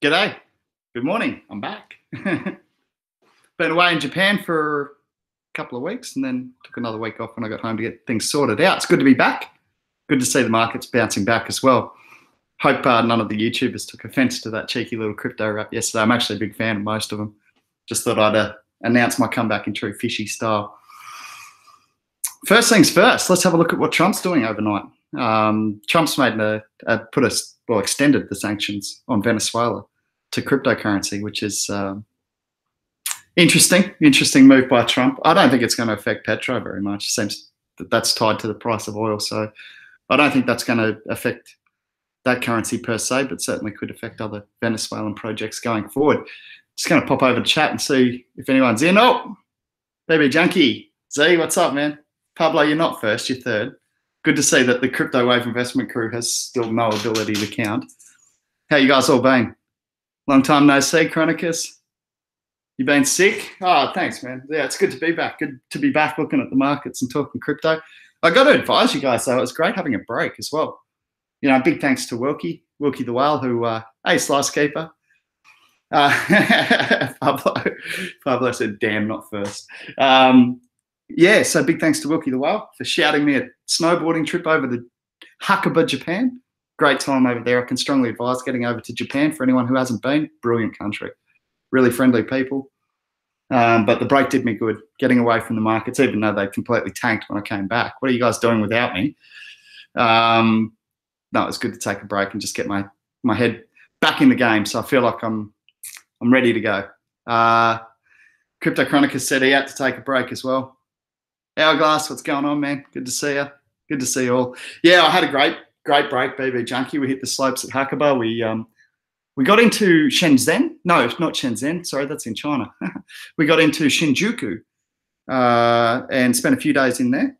G'day. Good morning. I'm back. Been away in Japan for a couple of weeks and then took another week off when I got home to get things sorted out. It's good to be back. Good to see the markets bouncing back as well. Hope none of the YouTubers took offense to that cheeky little crypto rap yesterday. I'm actually a big fan of most of them. Just thought I'd announce my comeback in true fishy style. First things first, let's have a look at what Trump's doing overnight. Trump's extended the sanctions on Venezuela to cryptocurrency, which is interesting move by Trump. I don't think it's going to affect Petro very much. It seems that that's tied to the price of oil, so I don't think that's going to affect that currency per se, but certainly could affect other Venezuelan projects going forward. Just going to pop over to chat and see if anyone's in. Oh, baby junkie Z, what's up, man? Pablo, you're not first, you're third. Good to see that the crypto wave investment crew has still no ability to count. How you guys all been? Long time no see, Chronicus. You been sick? Oh, thanks, man. Yeah, it's good to be back. Good to be back looking at the markets and talking crypto. I got to advise you guys, though, it was great having a break as well. You know, big thanks to Wilkie the Whale, who, hey, Slice Keeper. Pablo said, damn, not first. Yeah, so big thanks to Wilkie the Whale for shouting me a snowboarding trip over to Hakuba, Japan. Great time over there. I can strongly advise getting over to Japan for anyone who hasn't been. Brilliant country. Really friendly people. But the break did me good, getting away from the markets, even though they completely tanked when I came back. What are you guys doing without me? No, it's good to take a break and just get my head back in the game. So I feel like I'm ready to go. Crypto Chronicus said he had to take a break as well. Hourglass, what's going on, man? Good to see you. Good to see you all. Yeah, I had a great break, BB Junkie. We hit the slopes at Hakuba. We got into Shenzhen. No, not Shenzhen. Sorry, that's in China. We got into Shinjuku and spent a few days in there,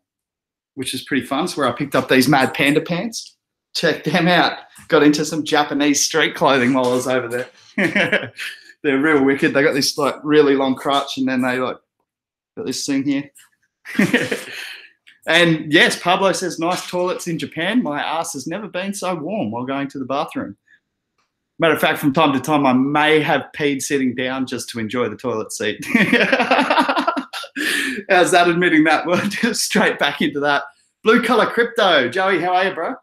which is pretty fun. It's where I picked up these Mad Panda pants. Check them out. Got into some Japanese street clothing while I was over there. They're real wicked. They got this like really long crotch, and then they like got this thing here. And yes, Pablo says nice toilets in Japan. My ass has never been so warm while going to the bathroom. Matter of fact, from time to time, I may have peed sitting down just to enjoy the toilet seat. How's that admitting that? We'll just straight back into that. Blue collar crypto. Joey, how are you, bro?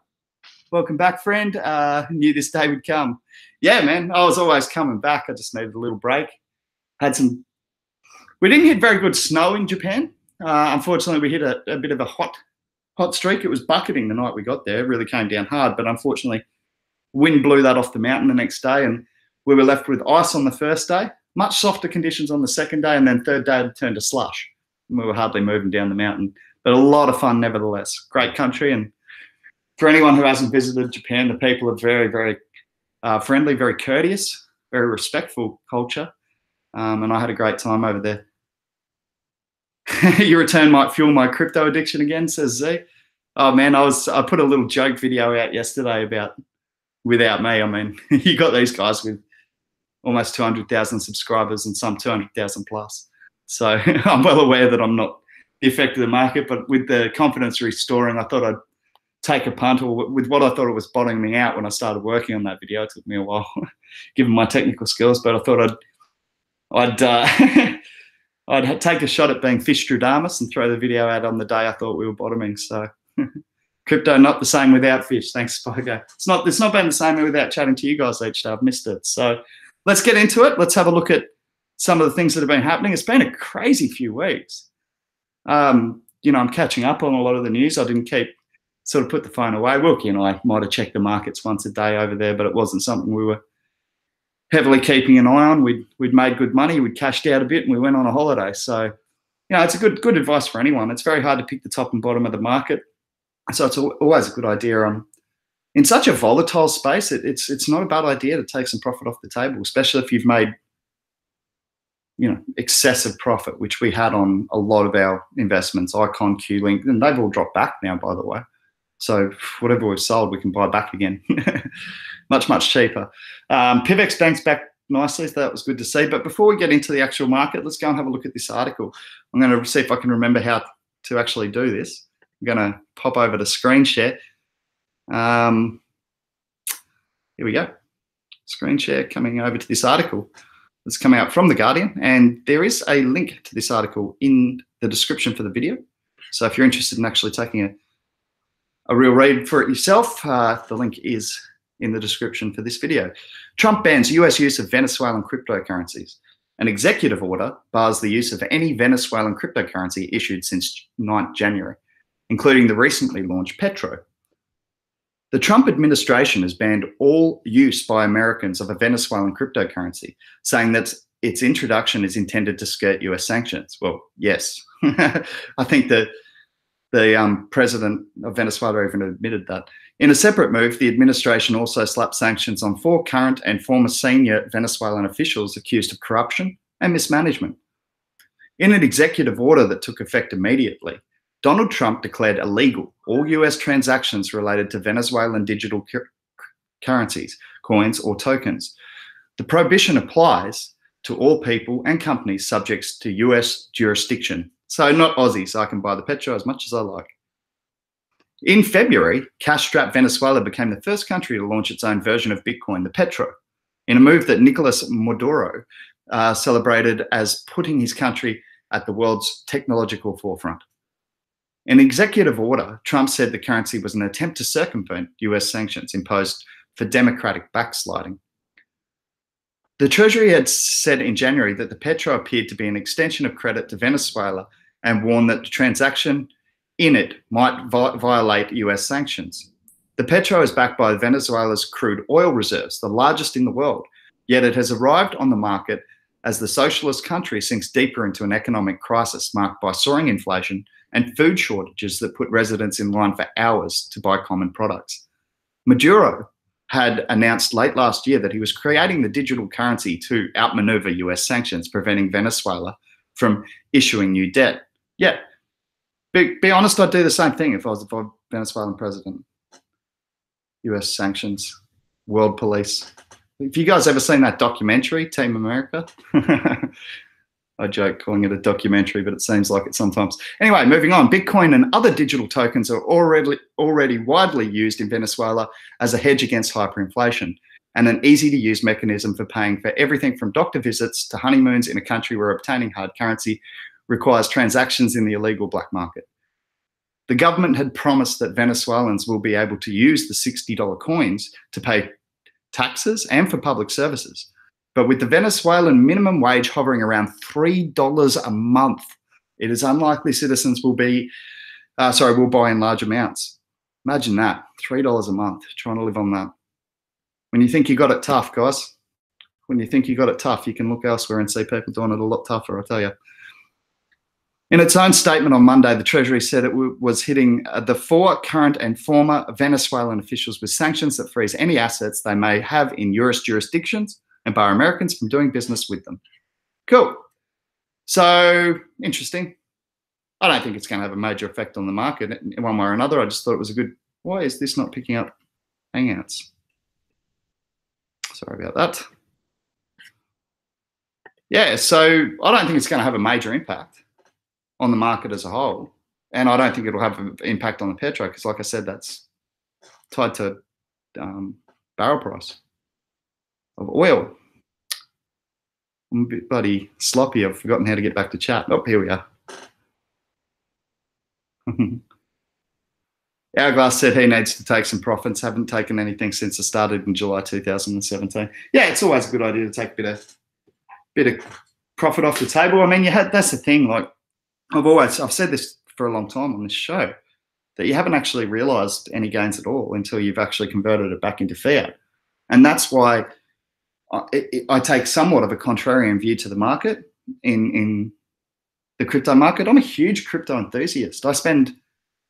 Welcome back, friend. Knew this day would come. Yeah, man, I was always coming back. I just needed a little break. We didn't hit very good snow in Japan. Unfortunately, we hit a bit of a hot streak. It was bucketing the night we got there. It really came down hard, but unfortunately, wind blew that off the mountain the next day, and we were left with ice on the first day, much softer conditions on the second day, and then third day it turned to slush. And we were hardly moving down the mountain, but a lot of fun nevertheless. Great country, and for anyone who hasn't visited Japan, the people are very, very friendly, very courteous, very respectful culture, and I had a great time over there. Your return might fuel my crypto addiction again, says Z. Oh man, I put a little joke video out yesterday about without me. I mean, you got these guys with almost 200,000 subscribers and some 200,000 plus. So I'm well aware that I'm not the effect of the market, but with the confidence restoring, I thought I'd take a punt, or with what I thought it was bottoming me out when I started working on that video. It took me a while, given my technical skills, but I thought I'd take a shot at being Fish-Stradamus and throw the video out on the day I thought we were bottoming. So crypto not the same without fish. Thanks, Spogo. It's not been the same without chatting to you guys each day. I've missed it. So let's get into it. Let's have a look at some of the things that have been happening. It's been a crazy few weeks. I'm catching up on a lot of the news. I didn't put the phone away. Wilkie and I might have checked the markets once a day over there, but it wasn't something we were heavily keeping an eye on. We'd made good money. We'd cashed out a bit, and we went on a holiday. So, it's a good advice for anyone. It's very hard to pick the top and bottom of the market. So it's always a good idea. In such a volatile space, it's not a bad idea to take some profit off the table, especially if you've made, excessive profit, which we had on a lot of our investments, Icon, Q-Link, and they've all dropped back now, by the way. So whatever we've sold, we can buy back again. Much, much cheaper. PIVX bounced back nicely, so that was good to see. But before we get into the actual market, let's go and have a look at this article. I'm going to see if I can remember how to actually do this. I'm going to pop over to screen share. Here we go. screen share coming over to this article that's coming out from The Guardian. And there is a link to this article in the description for the video. So if you're interested in actually taking a real read for it yourself, the link is in the description for this video. Trump bans US use of Venezuelan cryptocurrencies. An executive order bars the use of any Venezuelan cryptocurrency issued since 9th January, including the recently launched Petro. The Trump administration has banned all use by Americans of a Venezuelan cryptocurrency, saying that its introduction is intended to skirt US sanctions. Well, yes. I think that the president of Venezuela even admitted that. In a separate move, the administration also slapped sanctions on 4 current and former senior Venezuelan officials accused of corruption and mismanagement. In an executive order that took effect immediately, Donald Trump declared illegal all US transactions related to Venezuelan digital currencies, coins, or tokens. The prohibition applies to all people and companies subject to US jurisdiction. So not Aussie, so I can buy the Petro as much as I like. In February, cash-strapped Venezuela became the first country to launch its own version of Bitcoin, the Petro, in a move that Nicolas Maduro celebrated as putting his country at the world's technological forefront. In an executive order, Trump said the currency was an attempt to circumvent US sanctions imposed for democratic backsliding. The Treasury had said in January that the Petro appeared to be an extension of credit to Venezuela and warned that the transaction in it might violate US sanctions. The Petro is backed by Venezuela's crude oil reserves, the largest in the world, yet it has arrived on the market as the socialist country sinks deeper into an economic crisis marked by soaring inflation and food shortages that put residents in line for hours to buy common products. Maduro had announced late last year that he was creating the digital currency to outmaneuver US sanctions, preventing Venezuela from issuing new debt. Yeah, be honest, I'd do the same thing if I was the Venezuelan president. US sanctions, world police. Have you guys ever seen that documentary, Team America? I joke calling it a documentary, but it seems like it sometimes. Anyway, moving on. Bitcoin and other digital tokens are already widely used in Venezuela as a hedge against hyperinflation and an easy-to-use mechanism for paying for everything from doctor visits to honeymoons in a country where obtaining hard currency requires transactions in the illegal black market. The government had promised that Venezuelans will be able to use the $60 coins to pay taxes and for public services. But with the Venezuelan minimum wage hovering around $3 a month, it is unlikely citizens will buy in large amounts. Imagine that, $3 a month, trying to live on that. When you think you got it tough, guys, when you think you got it tough, you can look elsewhere and see people doing it a lot tougher, I tell you. In its own statement on Monday, the Treasury said it was hitting the 4 current and former Venezuelan officials with sanctions that freeze any assets they may have in US jurisdictions and bar Americans from doing business with them. Cool. So, interesting. I don't think it's going to have a major effect on the market in one way or another. I just thought it was a good... Why is this not picking up Hangouts? Sorry about that. Yeah, so I don't think it's going to have a major impact on the market as a whole. And I don't think it'll have an impact on the Petro because, like I said, that's tied to barrel price of oil. I'm a bit bloody sloppy. I've forgotten how to get back to chat. Oh, here we are. Hourglass said he needs to take some profits. Haven't taken anything since it started in July 2017. Yeah, it's always a good idea to take a bit of profit off the table. I mean, that's the thing. Like I've said this for a long time on this show, that you haven't actually realized any gains at all until you've actually converted it back into fiat. And that's why I take somewhat of a contrarian view to the market in the crypto market. I'm a huge crypto enthusiast. I spend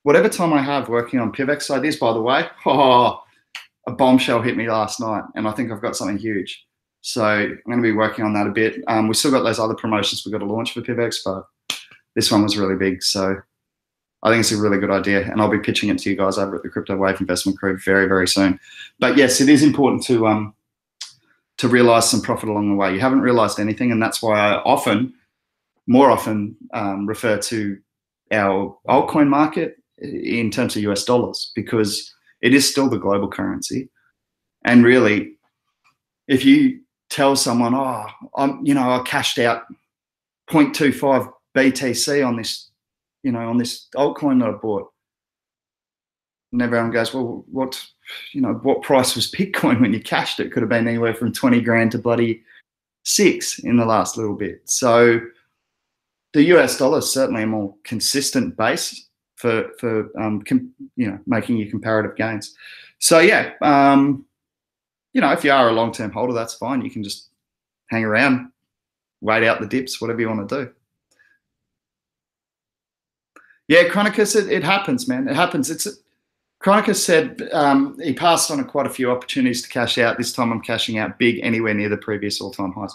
whatever time I have working on PIVX ideas, by the way. A bombshell hit me last night, and I think I've got something huge. So I'm going to be working on that a bit. We've still got those other promotions we've got to launch for PIVX, but this one was really big. So I think it's a really good idea, and I'll be pitching it to you guys over at the Crypto Wave Investment Crew very, very soon. But yes, it is important to realize some profit along the way. You haven't realized anything, and that's why I more often refer to our altcoin market in terms of US dollars, because it is still the global currency. And really, if you tell someone, oh, I cashed out 0.25 BTC on this, on this altcoin that I bought. And everyone goes, well, what price was Bitcoin when you cashed it? Could have been anywhere from 20 grand to bloody 6 in the last little bit. So the US dollar is certainly a more consistent base for making your comparative gains. So yeah, if you are a long-term holder, that's fine. You can just hang around, wait out the dips, whatever you want to do. Yeah, Chronicus, it happens, man. It happens. Chronicus said he passed on quite a few opportunities to cash out. This time I'm cashing out big, anywhere near the previous all-time highs.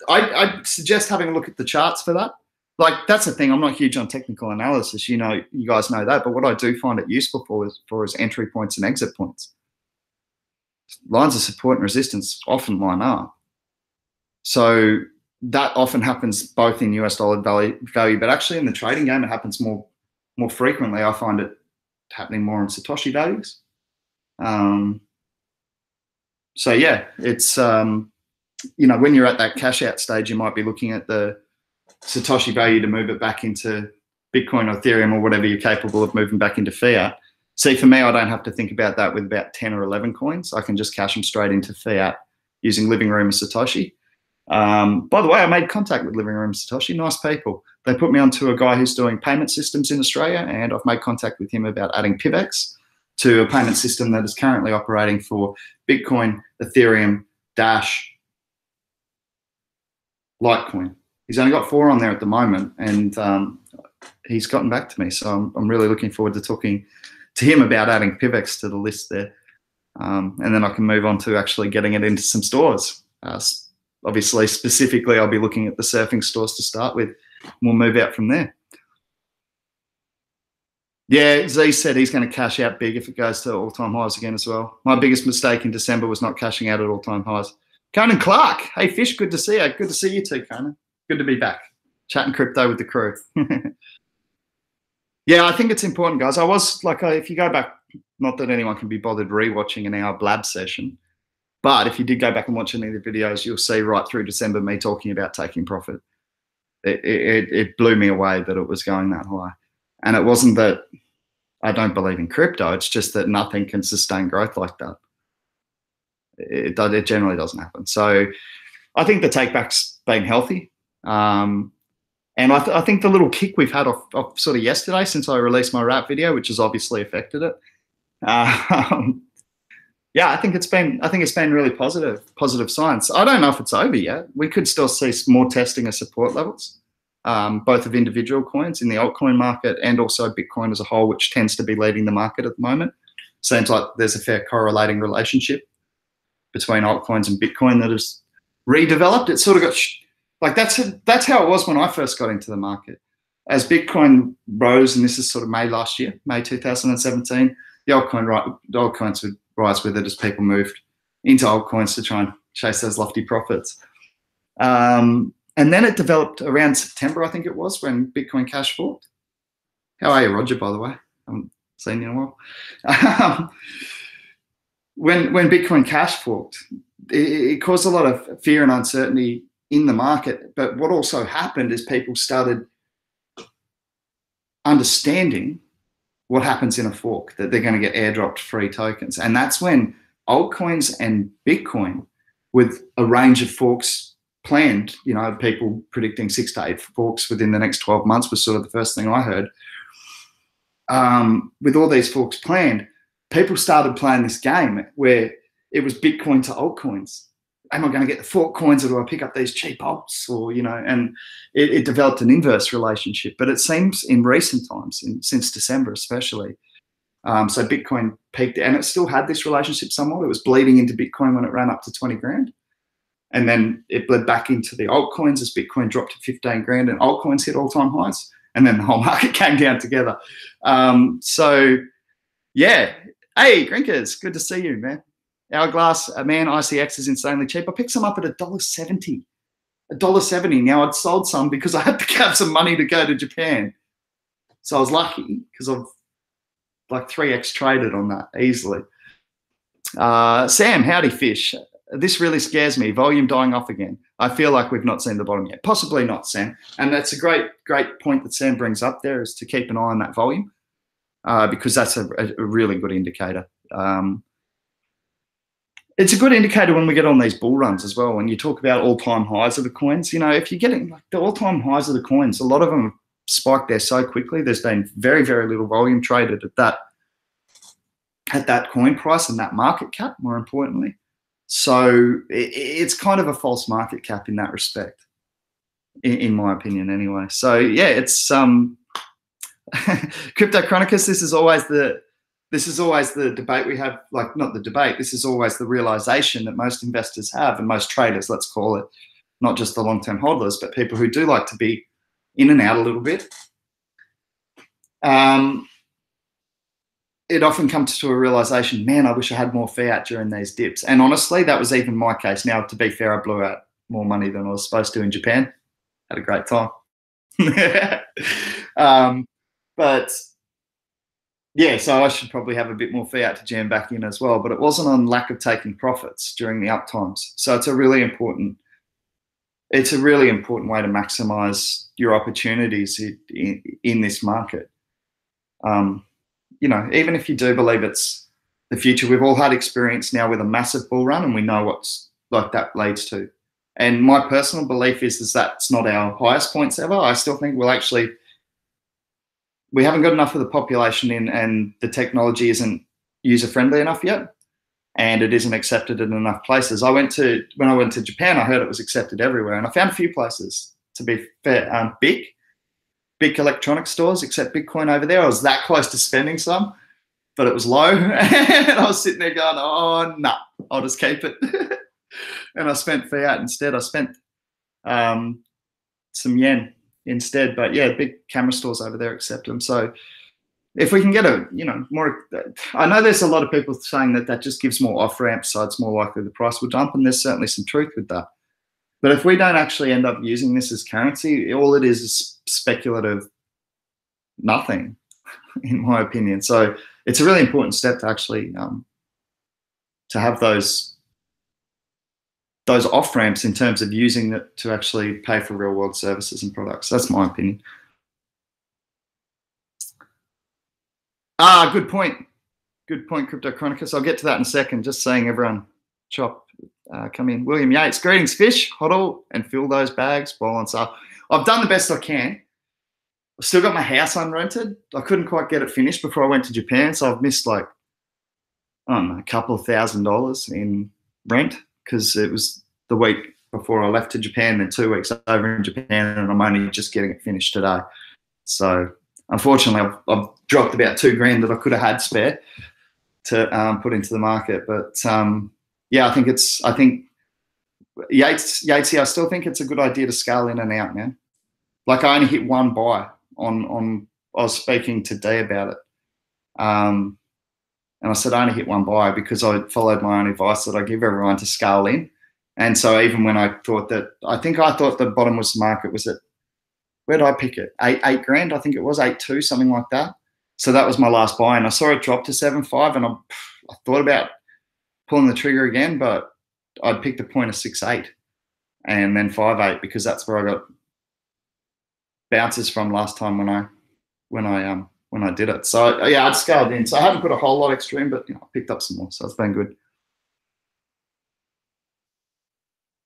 I'd suggest having a look at the charts for that. Like, that's the thing. I'm not huge on technical analysis. You guys know that. But what I do find it useful for is entry points and exit points. Lines of support and resistance often line up. So that often happens both in US dollar value, but actually in the trading game, it happens more frequently. I find it happening more in Satoshi values. So yeah, it's, when you're at that cash out stage, you might be looking at the Satoshi value to move it back into Bitcoin or Ethereum or whatever you're capable of moving back into fiat. See, for me, I don't have to think about that with about 10 or 11 coins. I can just cash them straight into fiat using Living Room and Satoshi. By the way, I made contact with Living Room and Satoshi. Nice people. They put me onto a guy who's doing payment systems in Australia, and I've made contact with him about adding PIVX to a payment system that is currently operating for Bitcoin, Ethereum, Dash, Litecoin. He's only got 4 on there at the moment, and he's gotten back to me. So I'm really looking forward to talking to him about adding PIVX to the list there. And then I can move on to actually getting it into some stores. Obviously, specifically, I'll be looking at the surfing stores to start with. We'll move out from there. Yeah, Z said he's going to cash out big if it goes to all-time highs again as well. My biggest mistake in December was not cashing out at all-time highs. Conan Clark. Hey, Fish, good to see you. Good to see you too, Conan. Good to be back. Chatting crypto with the crew. Yeah, I think it's important, guys. I was like, if you go back, not that anyone can be bothered rewatching an hour blab session, but if you did go back and watch any of the videos, you'll see right through December me talking about taking profit. It blew me away that it was going that high. And it wasn't that I don't believe in crypto. It's just that nothing can sustain growth like that. It generally doesn't happen. So I think the takeback's been healthy. And I think the little kick we've had off sort of yesterday since I released my wrap video, which has obviously affected it. Yeah, I think it's been really positive signs. I don't know if it's over yet. We could still see more testing of support levels, both of individual coins in the altcoin market and also Bitcoin as a whole, which tends to be leading the market at the moment. Seems like there's a fair correlating relationship between altcoins and Bitcoin that has redeveloped. It sort of got like that's how it was when I first got into the market. As Bitcoin rose, and this is sort of May last year, May 2017, the altcoins would rise with it as people moved into altcoins to try and chase those lofty profits. And then it developed around September, I think it was, when Bitcoin cash forked. How are you, Roger, by the way? I haven't seen you in a while. When Bitcoin cash forked, it caused a lot of fear and uncertainty in the market. But what also happened is people started understanding what happens in a fork, that they're going to get airdropped free tokens. And that's when altcoins and Bitcoin, with a range of forks planned, people predicting 6 to 8 forks within the next 12 months was sort of the first thing I heard. With all these forks planned, people started playing this game where it was Bitcoin to altcoins. Am I going to get the fork coins, or do I pick up these cheap alts? Or, and it developed an inverse relationship. But it seems in recent times, since December especially, so Bitcoin peaked, and it still had this relationship somewhat. It was bleeding into Bitcoin when it ran up to 20 grand. And then it bled back into the altcoins as Bitcoin dropped to 15 grand and altcoins hit all-time highs. And then the whole market came down together. So, yeah. Hey, Grinkers, good to see you, man. Hourglass, man, ICX is insanely cheap. I picked some up at $1.70. $1.70. Now, I'd sold some because I had to have some money to go to Japan. So I was lucky because I've like 3x traded on that easily. Sam, howdy fish. this really scares me. Volume dying off again. I feel like we've not seen the bottom yet. Possibly not, Sam. And that's a great point that Sam brings up there, is to keep an eye on that volume, because that's a really good indicator. It's a good indicator when we get on these bull runs as well. When you talk about all-time highs of the coins, you know, if you're getting like the all-time highs of the coins, a lot of them spiked there so quickly. There's been very, very little volume traded at that coin price and that market cap, more importantly. So it's kind of a false market cap in that respect, in my opinion, anyway. So yeah, it's Crypto Chronicus. This is always the debate we have. Like, not the debate. This is always the realization that most investors have, and most traders, let's call it, not just the long-term holders, but people who do like to be in and out a little bit. It often comes to a realization, man, I wish I had more fiat during these dips. And honestly, that was even my case. Now, to be fair, I blew out more money than I was supposed to in Japan. Had a great time. But yeah, so I should probably have a bit more fiat to jam back in as well. But it wasn't on lack of taking profits during the up times. So it's a really important way to maximize your opportunities in this market. You know, even if you do believe it's the future, we've all had experience now with a massive bull run, and we know what's like that leads to. And my personal belief is that's not our highest points ever. I still think we haven't got enough of the population in, and the technology isn't user-friendly enough yet, and it isn't accepted in enough places. When I went to Japan, I heard it was accepted everywhere, and I found a few places, to be fair, big electronic stores accept Bitcoin over there. I was that close to spending some, but it was low. And I was sitting there going, oh, no, I'll just keep it. And I spent fiat instead. I spent some yen instead. But yeah, big camera stores over there accept them. So if we can get more, I know there's a lot of people saying that just gives more off ramps, so it's more likely the price will dump, and there's certainly some truth with that. But if we don't actually end up using this as currency, all it is speculative nothing, in my opinion. So it's a really important step to actually to have those off ramps in terms of using it to actually pay for real world services and products. That's my opinion. Good point. Good point, Crypto Chronicus. I'll get to that in a second. Just saying, everyone, come in. William Yates, greetings, fish, hodl, and fill those bags while on sale. I've done the best I can. I've still got my house unrented. I couldn't quite get it finished before I went to Japan, so I've missed like, I don't know, a couple of $1,000s in rent, because it was the week before I left to Japan, then 2 weeks over in Japan, and I'm only just getting it finished today. So unfortunately, I've dropped about $2,000 that I could have had spare to put into the market. But yeah, I think Yatesy, I still think it's a good idea to scale in and out, man. Like, I only hit one buy on I was speaking today about it. And I said I only hit one buy because I followed my own advice that I give everyone to scale in. And so even when I thought the bottom was market was at, where did I pick it? $8,000, I think it was 8.2, something like that. So that was my last buy, and I saw it drop to 7.5, and I thought about pulling the trigger again, but I'd picked a point of 6.8 and then 5.8, because that's where I got bounces from last time when I did it. So yeah, I'd scaled in. So I haven't put a whole lot extreme, but I picked up some more, so it's been good.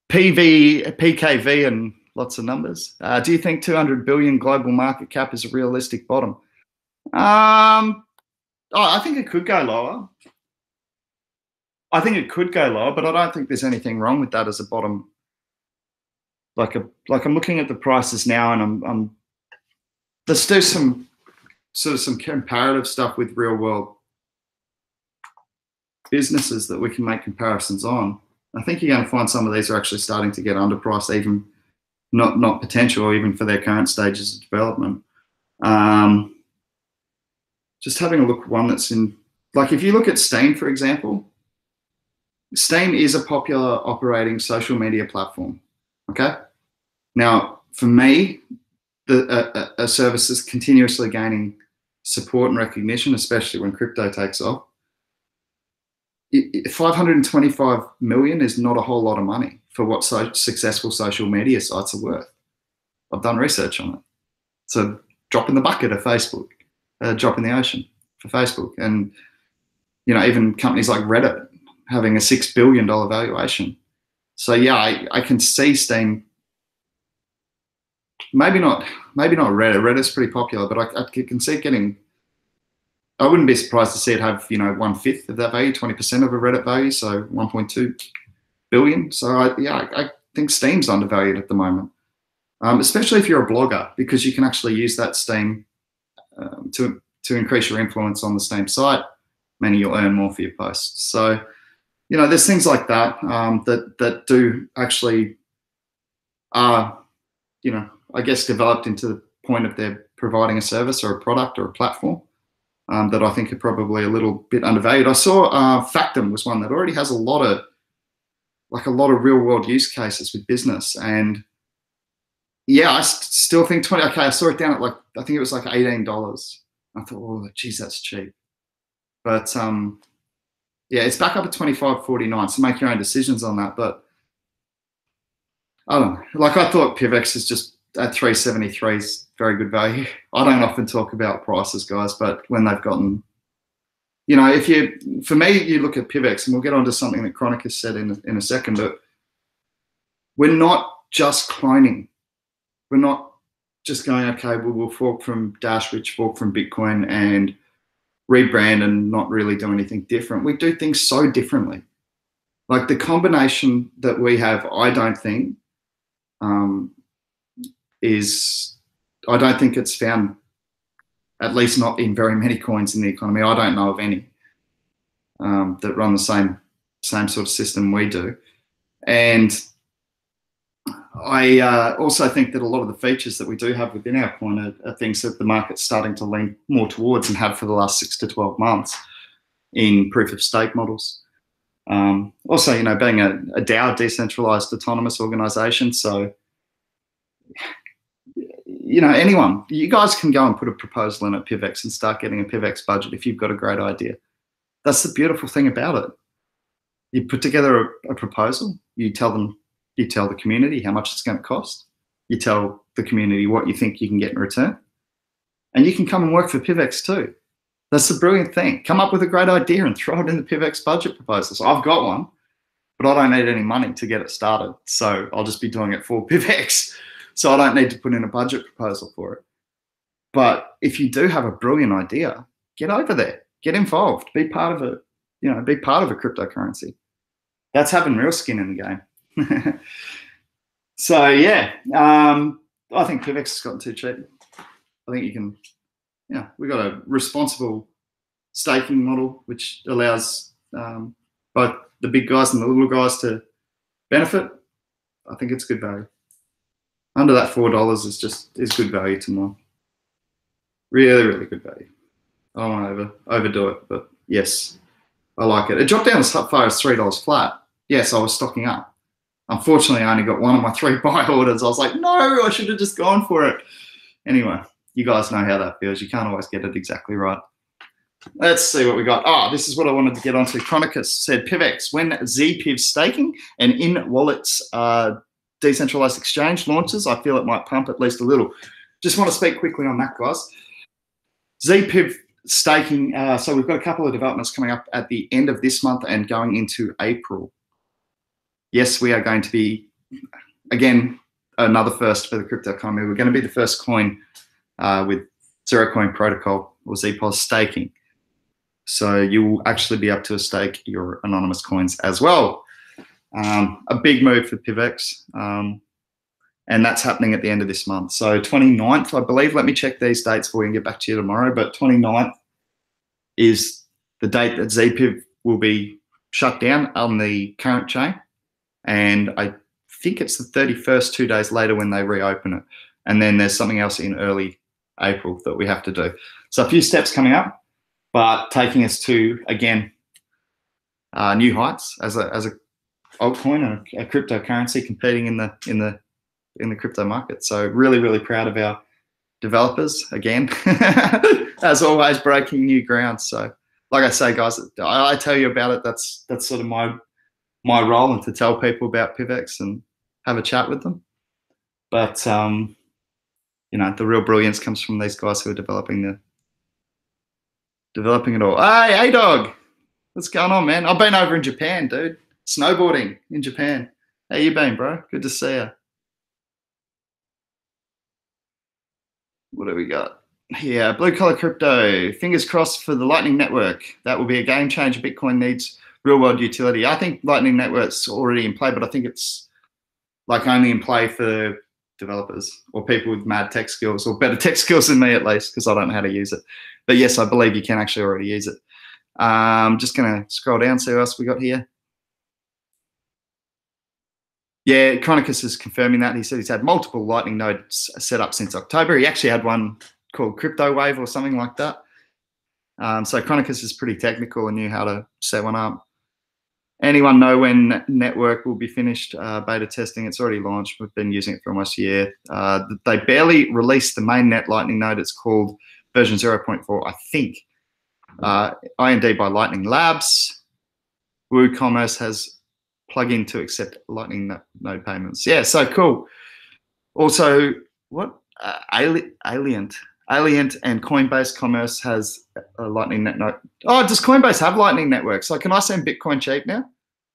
PKV and lots of numbers. Do you think 200 billion global market cap is a realistic bottom? I think it could go lower. I think it could go lower, but I don't think there's anything wrong with that as a bottom. Like I'm looking at the prices now, and let's do some comparative stuff with real world businesses that we can make comparisons on. I think you're going to find some of these are actually starting to get underpriced, even not potential, even for their current stages of development. Just having a look at one that's in, like, if you look at Steam, for example, Steam is a popular operating social media platform. Okay. Now, for me, a service is continuously gaining support and recognition, especially when crypto takes off. 525 million is not a whole lot of money for what successful social media sites are worth. I've done research on it. It's a drop in the bucket of Facebook, a drop in the ocean for Facebook. And, you know, even companies like Reddit having a $6 billion valuation. So yeah, I can see Steam, maybe not Reddit. Reddit's pretty popular, but I can see it getting, I wouldn't be surprised to see it have, you know, 1/5 of that value, 20% of a Reddit value, so 1.2 billion. So I think Steam's undervalued at the moment, especially if you're a blogger, because you can actually use that Steam to increase your influence on the Steam site, meaning you'll earn more for your posts. So, you know, there's things like that that do actually are, you know, I guess developed into the point of they're providing a service or a product or a platform. That I think are probably a little bit undervalued. I saw Factum was one that already has a lot of real world use cases with business, and yeah, I still think 20. Okay, I saw it down at like, I think it was like $18. I thought, oh, geez, that's cheap. But yeah, it's back up at $25.49. So make your own decisions on that. But I don't know. Like, I thought PIVX is just at 373 is very good value. I don't often talk about prices, guys, but when they've gotten, you know, for me, you look at PIVX, and we'll get onto something that Chronic has said in a second, but we're not just cloning. We're not just going, okay, we'll fork from Dash, which fork from Bitcoin and rebrand and not really do anything different. We do things so differently. Like the combination that we have, I don't think I don't think it's found, at least not in very many coins in the economy. I don't know of any that run the same sort of system we do. And I also think that a lot of the features that we do have within our coin are things that the market's starting to lean more towards and have for the last 6 to 12 months in proof of stake models. Also, you know, being a DAO, decentralized autonomous organization, so you know, anyone, you guys can go and put a proposal in at PIVX and start getting a PIVX budget if you've got a great idea. That's the beautiful thing about it. You put together a proposal, you tell the community how much it's going to cost, you tell the community what you think you can get in return, and you can come and work for PIVX too. That's the brilliant thing. Come up with a great idea and throw it in the PIVX budget proposal. So I've got one, but I don't need any money to get it started. So I'll just be doing it for PIVX. So I don't need to put in a budget proposal for it. But if you do have a brilliant idea, get over there, get involved, be part of it, you know, be part of a cryptocurrency. That's having real skin in the game. So yeah, I think PIVX has gotten too cheap. I think you can, yeah, we've got a responsible staking model, which allows both the big guys and the little guys to benefit. I think it's good value. Under that $4 is good value to mine. Really, really good value. I don't want to overdo it, but yes, I like it. It dropped down as far as $3 flat. Yes, I was stocking up. Unfortunately, I only got one of my 3 buy orders. I was like, no, I should have just gone for it. Anyway, you guys know how that feels. You can't always get it exactly right. Let's see what we got. Oh, this is what I wanted to get onto. Chronicus said, PIVX, when ZPIV staking and in-wallets decentralized exchange launches, I feel it might pump at least a little. Just want to speak quickly on that, guys. ZPIV staking, so we've got a couple of developments coming up at the end of this month and going into April. Yes, we are going to be, again, another first for the crypto economy. We're going to be the first coin with Zero Coin Protocol or ZPOS staking. So you will actually be able to stake your anonymous coins as well. A big move for PIVX, and that's happening at the end of this month. So 29th, I believe, let me check these dates for you and get back to you tomorrow, but 29th is the date that ZPIV will be shut down on the current chain, and I think it's the 31st, 2 days later when they reopen it, and then there's something else in early April that we have to do. So a few steps coming up, but taking us to, again, new heights as a altcoin and a cryptocurrency competing in the crypto market. So really, really proud of our developers again, as always, breaking new ground. So like I say, guys, I tell you about it. That's sort of my role, and to tell people about PIVX and have a chat with them. But you know, the real brilliance comes from these guys who are developing it all. Hey, dog, what's going on, man? I've been over in Japan, dude. Snowboarding in Japan. How you been, bro? Good to see you. What do we got? Yeah, blue collar crypto. Fingers crossed for the Lightning Network. That will be a game changer. Bitcoin needs real world utility. I think Lightning Network's already in play, but I think it's like only in play for developers or people with mad tech skills, or better tech skills than me at least, because I don't know how to use it. But yes, I believe you can actually already use it. Just going to scroll down, see what else we got here. Yeah, Chronicus is confirming that. He said he's had multiple Lightning nodes set up since October. He actually had one called Crypto Wave or something like that. So Chronicus is pretty technical and knew how to set one up. Anyone know when network will be finished beta testing? It's already launched. We've been using it for almost a year. They barely released the mainnet Lightning node. It's called version 0.4, I think. IND by Lightning Labs. WooCommerce has plugin to accept Lightning node payments. Yeah, so cool. Also, what? Alient and Coinbase Commerce has a Lightning node. Oh, does Coinbase have Lightning Network? So can I send Bitcoin cheap now?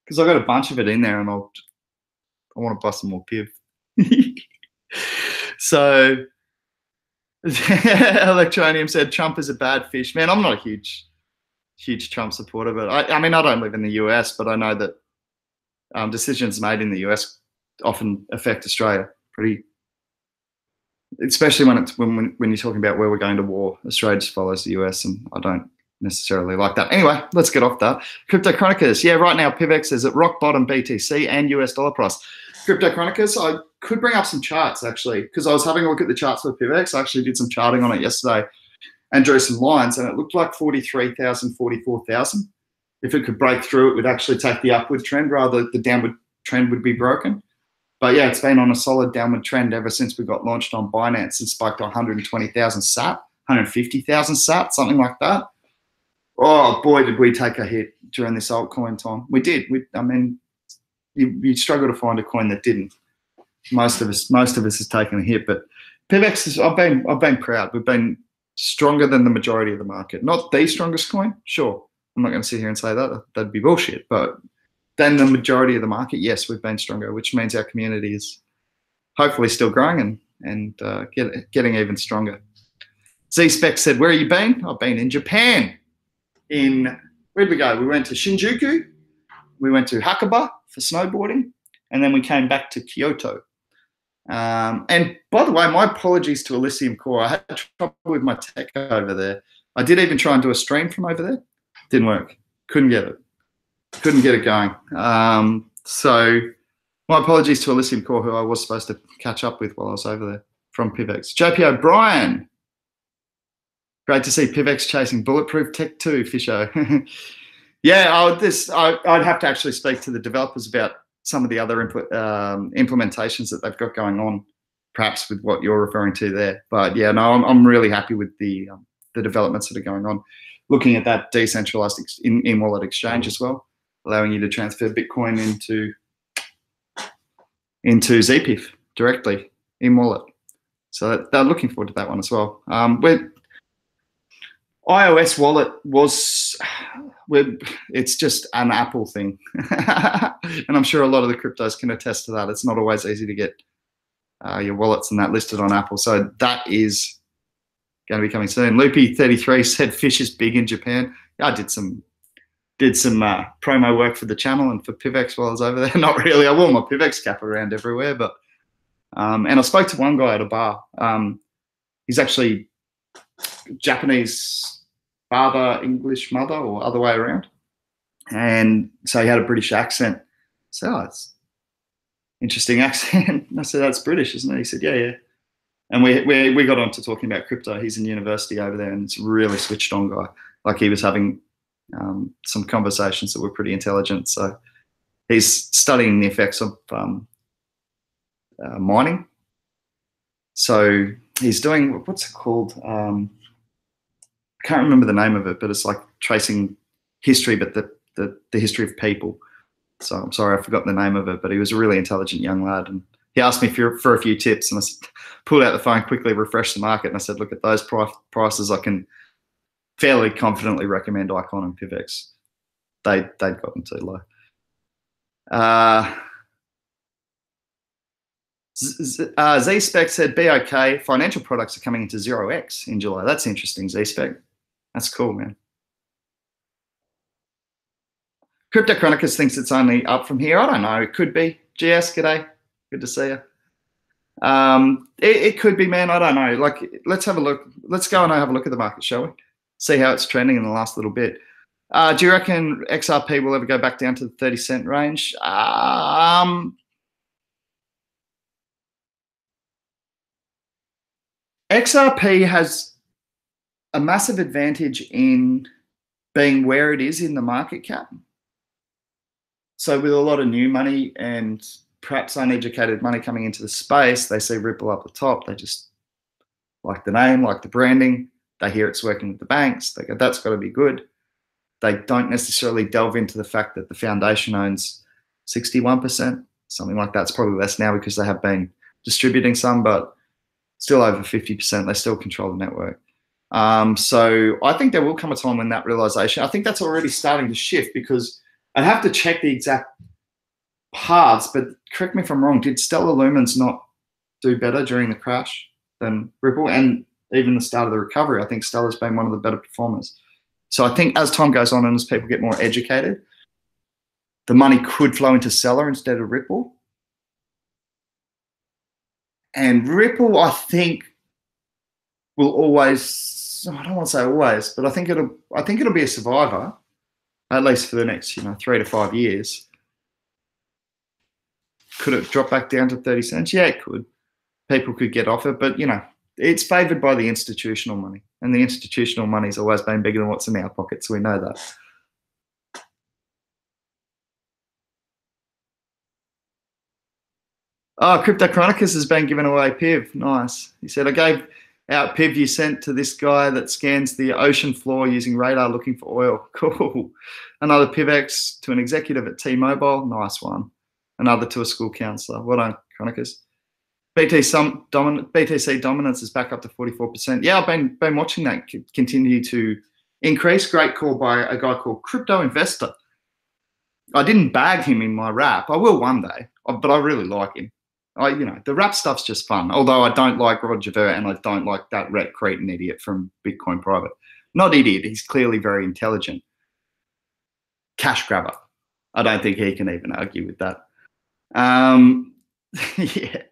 Because I've got a bunch of it in there, and I want to buy some more PIV. So Electronium said Trump is a bad fish. Man, I'm not a huge Trump supporter, but I mean, I don't live in the US, but I know that decisions made in the US often affect Australia pretty, especially when you're talking about where we're going to war. Australia just follows the US, and I don't necessarily like that. Anyway, let's get off that. Crypto Chronicles. Yeah, right now PIVX is at rock bottom BTC and US dollar price. Crypto Chronicles, I could bring up some charts actually, because I was having a look at the charts for PIVX. I actually did some charting on it yesterday and drew some lines, and it looked like 43,000, 44,000. If it could break through, it would actually take the upward trend, rather the downward trend would be broken. But yeah, it's been on a solid downward trend ever since we got launched on Binance and spiked to 120,000 sat, 150,000 sat, something like that. Oh boy, did we take a hit during this altcoin time. We did. I mean, you struggle to find a coin that didn't. Most of us has taken a hit, but PIVX is. I've been proud. We've been stronger than the majority of the market. Not the strongest coin, sure. I'm not going to sit here and say that. That'd be bullshit. But then the majority of the market, yes, we've been stronger, which means our community is hopefully still growing and getting even stronger. Z-Spec said, where have you been? I've been in Japan. Where'd we go? We went to Shinjuku. We went to Hakuba for snowboarding. And then we came back to Kyoto. And by the way, my apologies to Elysium Core. I had trouble with my tech over there. I did even try and do a stream from over there. Didn't work. Couldn't get it going. So my apologies to Elysium Core, who I was supposed to catch up with while I was over there from PIVX. JP O'Brien. Great to see PIVX chasing bulletproof tech too, Fisho. Yeah, I'd have to actually speak to the developers about some of the other implementations that they've got going on, perhaps with what you're referring to there. But yeah, no, I'm really happy with the developments that are going on. Looking at that decentralized in-wallet exchange as well, allowing you to transfer Bitcoin into ZPIF directly in wallet. So they're looking forward to that one as well. iOS wallet it's just an Apple thing. And I'm sure a lot of the cryptos can attest to that. It's not always easy to get your wallets and that listed on Apple. So that is going to be coming soon. Loopy33 said fish is big in Japan. Yeah, I did some promo work for the channel and for PIVX while I was over there. Not really. I wore my PIVX cap around everywhere, but and I spoke to one guy at a bar. He's actually Japanese father, English mother, or other way around. And so he had a British accent. So it's interesting accent. I said, that's British, isn't it? He said, yeah. And we got on to talking about crypto. He's in university over there, and it's a really switched on guy. Like, he was having some conversations that were pretty intelligent. So he's studying the effects of mining. So he's doing, what's it called? I can't remember the name of it, but it's like tracing history, but the history of people. So I'm sorry, I forgot the name of it, but he was a really intelligent young lad. And he asked me for a few tips, and I pulled out the phone quickly, refreshed the market, and I said, look, at those prices, I can fairly confidently recommend Icon and PIVX. They'd gotten too low. Z-Spec said, be okay. Financial products are coming into 0x in July. That's interesting, Z-Spec. That's cool, man. Cryptocurrencies thinks it's only up from here. I don't know. It could be. GS, g'day. Good to see you. It could be, man. I don't know. Like, let's have a look. Let's go and have a look at the market, shall we? See how it's trending in the last little bit. Do you reckon XRP will ever go back down to the 30-cent range? XRP has a massive advantage in being where it is in the market cap. So with a lot of new money and perhaps uneducated money coming into the space, they see Ripple up the top. They just like the name, like the branding. They hear it's working with the banks. They go, that's got to be good. They don't necessarily delve into the fact that the foundation owns 61%, something like that. It's probably less now because they have been distributing some, but still over 50%. They still control the network. So I think there will come a time when that realization, I think that's already starting to shift, because I'd have to check the exact paths, but correct me if I'm wrong, did Stellar Lumens not do better during the crash than Ripple? And even the start of the recovery, I think Stellar's been one of the better performers. So I think as time goes on and as people get more educated, the money could flow into Stellar instead of Ripple. And Ripple, I think, will always, I don't want to say always, but I think it'll be a survivor, at least for the next 3 to 5 years. Could it drop back down to 30 cents? Yeah, it could. People could get off it, but it's favored by the institutional money, and the institutional money's always been bigger than what's in our pockets. We know that. Oh, Cryptocurrencies has been giving away PIV. Nice. He said, I gave out PIV you sent to this guy that scans the ocean floor using radar looking for oil. Cool. Another PIVX to an executive at T-Mobile. Nice one. Another to a school counsellor. Well done, Chronicus. BTC dominance is back up to 44%. Yeah, I've been watching that continue to increase. Great call by a guy called Crypto Investor. I didn't bag him in my wrap. I will one day, but I really like him. The rap stuff's just fun. Although I don't like Roger Ver, and I don't like that Rhett Cretan idiot from Bitcoin Private. Not idiot. He's clearly very intelligent. Cash grabber. I don't think he can even argue with that. Yeah.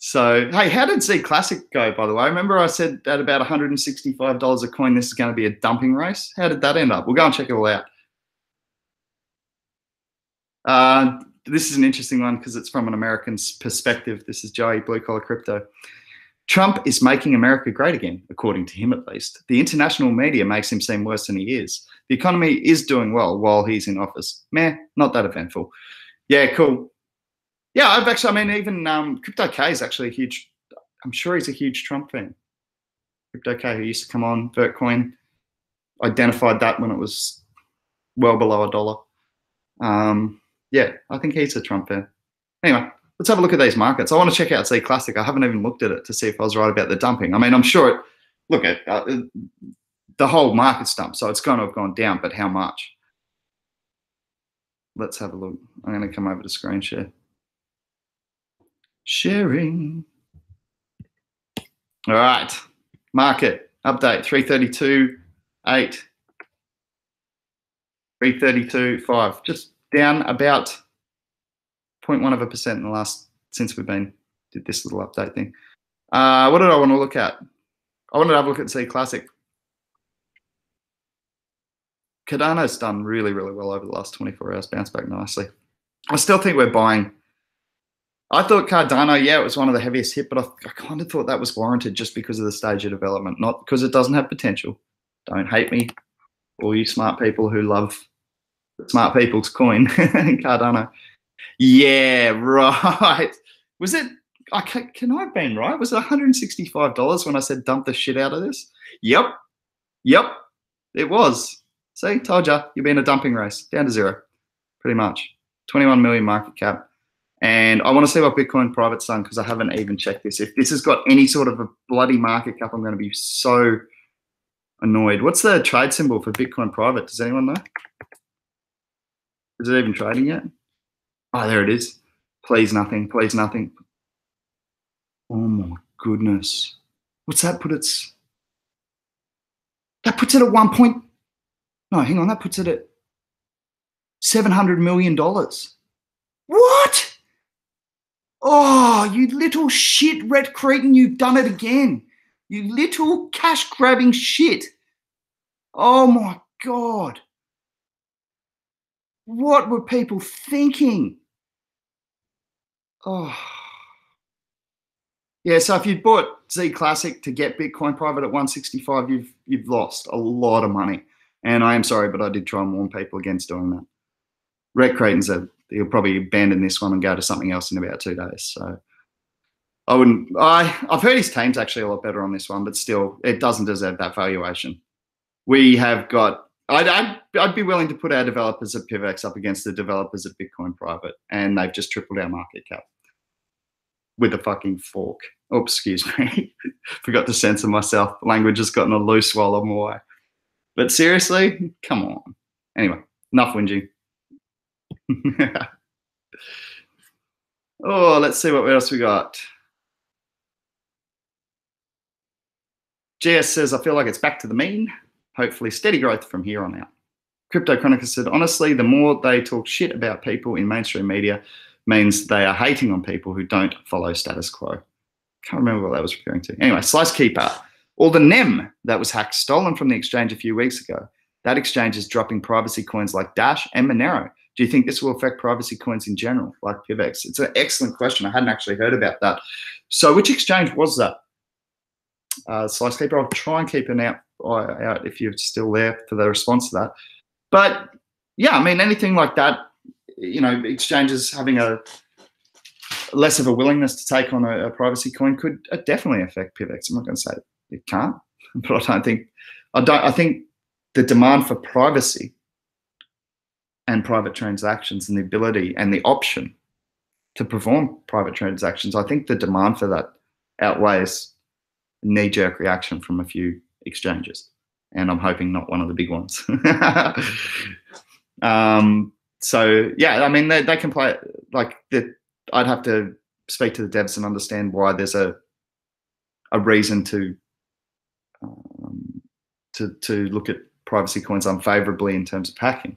So, hey, how did Z Classic go, by the way? Remember I said at about $165 a coin, this is going to be a dumping race? How did that end up? We'll go and check it all out. This is an interesting one because it's from an American's perspective. This is Joey, Blue Collar Crypto. Trump is making America great again, according to him at least. The international media makes him seem worse than he is. The economy is doing well while he's in office. Meh, not that eventful. Yeah, cool. Yeah, even Crypto K is actually a huge, I'm sure he's a huge Trump fan. Crypto K, who used to come on, Vertcoin, identified that when it was well below $1. Yeah, I think he's a Trump fan. Anyway, let's have a look at these markets. I want to check out Z Classic. I haven't even looked at it to see if I was right about the dumping. I mean, I'm sure look at the whole market's dumped, so it's going to have gone down, but how much? Let's have a look. I'm going to come over to screen share. Sharing. All right. Market update 332.8. 332.5. Just down about 0.1% in the last, since we've did this little update thing. What did I want to look at? I wanted to have a look at Z Classic. Cardano's done really, really well over the last 24 hours, bounced back nicely. I still think we're buying. I thought Cardano, yeah, it was one of the heaviest hit, but I kind of thought that was warranted just because of the stage of development, not because it doesn't have potential. Don't hate me, all you smart people who love smart people's coin, Cardano. Yeah, right. Was it, can I have been right? Was it $165 when I said dump the shit out of this? Yep. Yep, it was. See, told you, you've been a dumping race, down to zero, pretty much. 21 million market cap. And I want to see what Bitcoin private's done because I haven't even checked this. If this has got any sort of a bloody market cap, I'm going to be so annoyed. What's the trade symbol for Bitcoin private? Does anyone know? Is it even trading yet? Oh, there it is. Please nothing, please nothing. Oh my goodness. What's that put its... That puts it at no, hang on, that puts it at $700 million. What? Oh, you little shit, Red Cretan, you've done it again. You little cash-grabbing shit. Oh my God. What were people thinking? Oh. Yeah, so if you bought Z Classic to get Bitcoin private at 165, you've lost a lot of money. And I am sorry, but I did try and warn people against doing that. Red Cretan said he'll probably abandon this one and go to something else in about 2 days. So I wouldn't. I've heard his team's actually a lot better on this one, but still, it doesn't deserve that valuation. We have got. I'd be willing to put our developers at PIVX up against the developers at Bitcoin private, and they've just tripled our market cap with a fucking fork. Oh, excuse me. Forgot to censor myself. Language has gotten a loose while I'm away. But seriously, come on. Anyway, enough whinging. Oh, let's see what else we got. GS says, I feel like it's back to the mean. Hopefully steady growth from here on out. Crypto Chronicler said, honestly, the more they talk shit about people in mainstream media means they are hating on people who don't follow status quo. Can't remember what that was referring to. Anyway, Slice Keeper. Or the NEM that was hacked, stolen from the exchange a few weeks ago. That exchange is dropping privacy coins like Dash and Monero. Do you think this will affect privacy coins in general, like PIVX? It's an excellent question. I hadn't actually heard about that. So which exchange was that? Slice Keeper, I'll try and keep an eye out if you're still there for the response to that. But yeah, I mean, anything like that, you know, exchanges having a less of a willingness to take on a privacy coin could definitely affect PIVX. I'm not going to say it can't, but I think the demand for privacy and private transactions and the ability and the option to perform private transactions, I think the demand for that outweighs knee-jerk reaction from a few exchanges, and I'm hoping not one of the big ones. So yeah, I mean they can play like that. I'd have to speak to the devs and understand why there's a reason to look at privacy coins unfavorably in terms of hacking.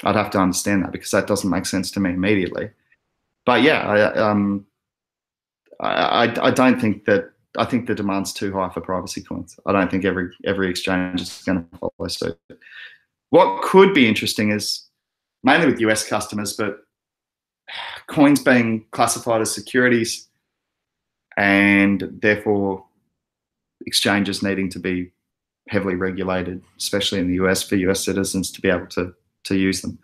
I'd have to understand that because that doesn't make sense to me immediately. But yeah, I don't think that. I think the demand's too high for privacy coins. I don't think every exchange is going to follow suit. What could be interesting is mainly with US customers, but coins being classified as securities and therefore exchanges needing to be heavily regulated, especially in the US for US citizens to be able to use them.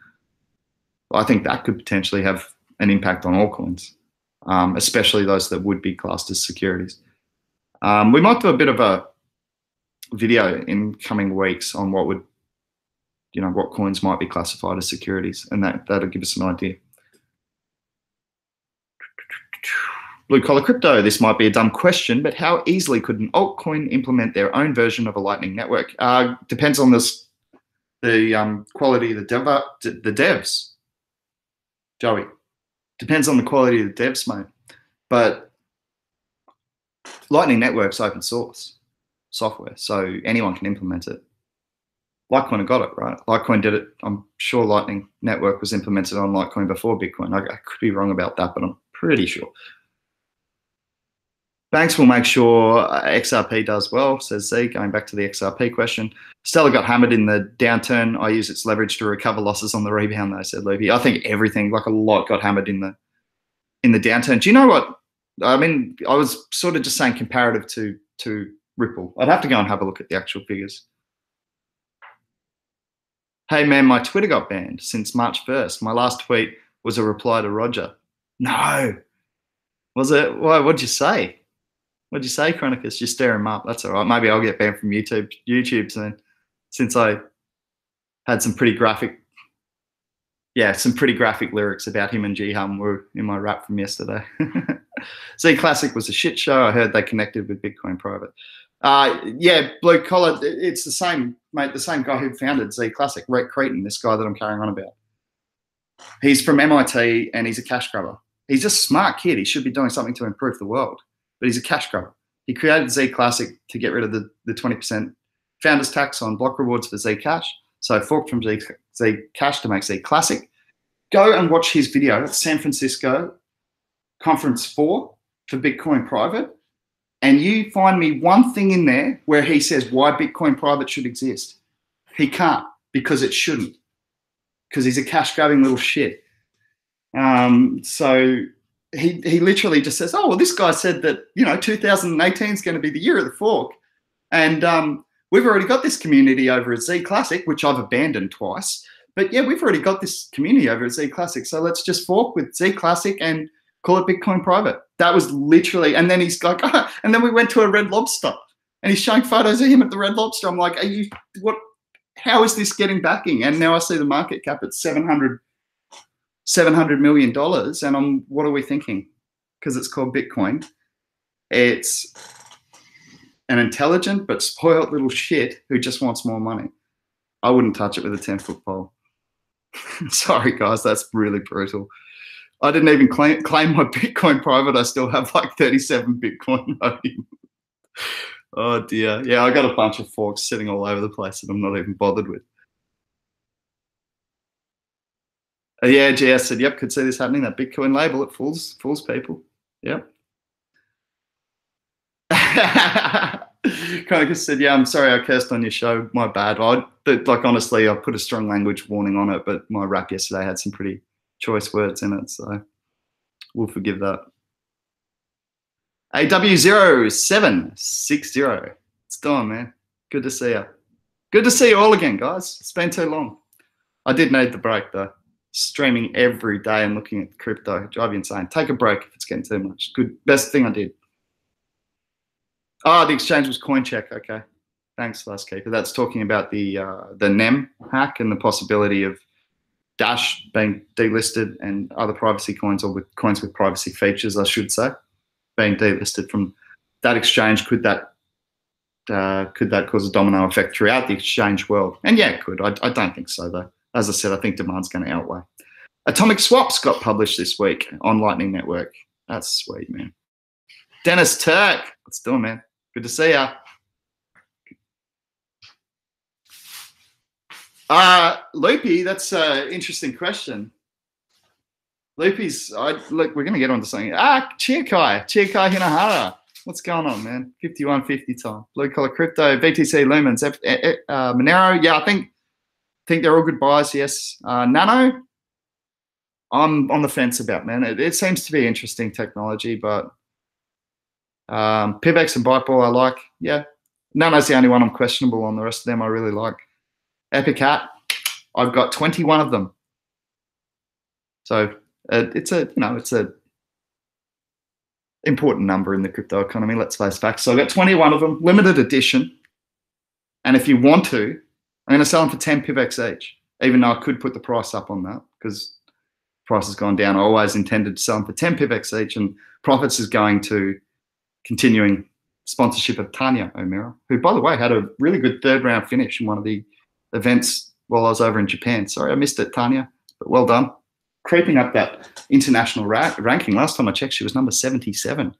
I think that could potentially have an impact on all coins, especially those that would be classed as securities. We might do a bit of a video in coming weeks on what coins might be classified as securities, and that'll give us an idea. Blue Collar Crypto, this might be a dumb question, but how easily could an altcoin implement their own version of a Lightning network? Depends on the quality of the devs. Joey, depends on the quality of the devs, mate. But Lightning Network's open source software, so anyone can implement it. Litecoin have got it, right? Litecoin did it. I'm sure Lightning Network was implemented on Litecoin before Bitcoin. I could be wrong about that, but I'm pretty sure. Banks will make sure XRP does well, says Z, going back to the XRP question. Stellar got hammered in the downturn. I use its leverage to recover losses on the rebound, though, said Levy. I think everything, like a lot, got hammered in the downturn. Do you know what? I mean, I was sort of just saying comparative to Ripple. I'd have to go and have a look at the actual figures. Hey, man, my Twitter got banned since March 1st. My last tweet was a reply to Roger. No. Was it? Why? What'd you say? What'd you say, Chronicus? You stir him up. That's all right. Maybe I'll get banned from YouTube soon. since I had some pretty graphic lyrics about him and G-Hum were in my rap from yesterday. Z Classic was a shit show. I heard they connected with Bitcoin Private. Yeah, blue collar, it's the same, mate, the same guy who founded Z Classic, Rick Creighton, this guy that I'm carrying on about. He's from MIT and he's a cash grubber. He's a smart kid. He should be doing something to improve the world, but he's a cash grubber. He created Z Classic to get rid of the 20% founders tax on block rewards for Zcash. So forked from Zcash to make Z Classic. Go and watch his video at San Francisco Conference 4 for Bitcoin Private. And you find me one thing in there where he says why Bitcoin Private should exist. He can't, because it shouldn't, because he's a cash grabbing little shit. So he literally just says, oh, well, this guy said that, 2018 is going to be the year of the fork. And we've already got this community over at Z Classic, which I've abandoned twice. But yeah, we've already got this community over at Z Classic. So let's just fork with Z Classic and call it Bitcoin Private. That was literally, and then he's like, oh, and then we went to a Red Lobster and he's showing photos of him at the Red Lobster. I'm like, how is this getting backing? And now I see the market cap at $700 million. And what are we thinking? Because it's called Bitcoin. It's an intelligent but spoiled little shit who just wants more money. I wouldn't touch it with a 10-foot pole. Sorry, guys, that's really brutal. I didn't even claim my Bitcoin Private. I still have like 37 Bitcoin voting. Oh, dear. Yeah, I got a bunch of forks sitting all over the place that I'm not even bothered with. Yeah, GS said, yep, could see this happening. That Bitcoin label, it fools people. Yep. Chronicus said, yeah, I'm sorry I cursed on your show. My bad. Honestly, I put a strong language warning on it, but my rap yesterday had some pretty choice words in it, so we'll forgive that. AW0760. It's done, man. Good to see you. Good to see you all again, guys. It's been too long. I did need the break, though. Streaming every day and looking at crypto. Drive you insane. Take a break if it's getting too much. Good. Best thing I did. Oh, the exchange was CoinCheck. Okay. Thanks, Last Keeper. That's talking about the NEM hack and the possibility of Dash being delisted and other privacy coins, or with coins with privacy features, I should say, being delisted from that exchange. Could that cause a domino effect throughout the exchange world? And yeah, it could. I don't think so, though. As I said, I think demand's going to outweigh. Atomic Swaps got published this week on Lightning Network. That's sweet, man. Dennis Turk, what's doing, man? Good to see ya. Loopy, that's an interesting question. Loopy's, look, we're going to get onto something. Chiakai Hinahara. What's going on, man? 5150 time. Blue collar crypto, BTC, Lumens, Monero. Yeah, I think they're all good buys, yes. Nano, I'm on the fence about, man. It seems to be interesting technology, but PIVX and Byteball I like. Yeah. Nano's the only one I'm questionable on. The rest of them I really like. Epic Hat, I've got 21 of them. So it's a important number in the crypto economy. Let's face facts. So I've got 21 of them, limited edition. And if you want to, I'm going to sell them for 10 PIVX each, even though I could put the price up on that because the price has gone down. I always intended to sell them for 10 PIVX each, and profits is going to continuing sponsorship of Tanya O'Meara, who, by the way, had a really good third-round finish in one of the events while I was over in Japan. Sorry, I missed it, Tanya, but well done. Creeping up that international ranking. Last time I checked, she was number 77. It's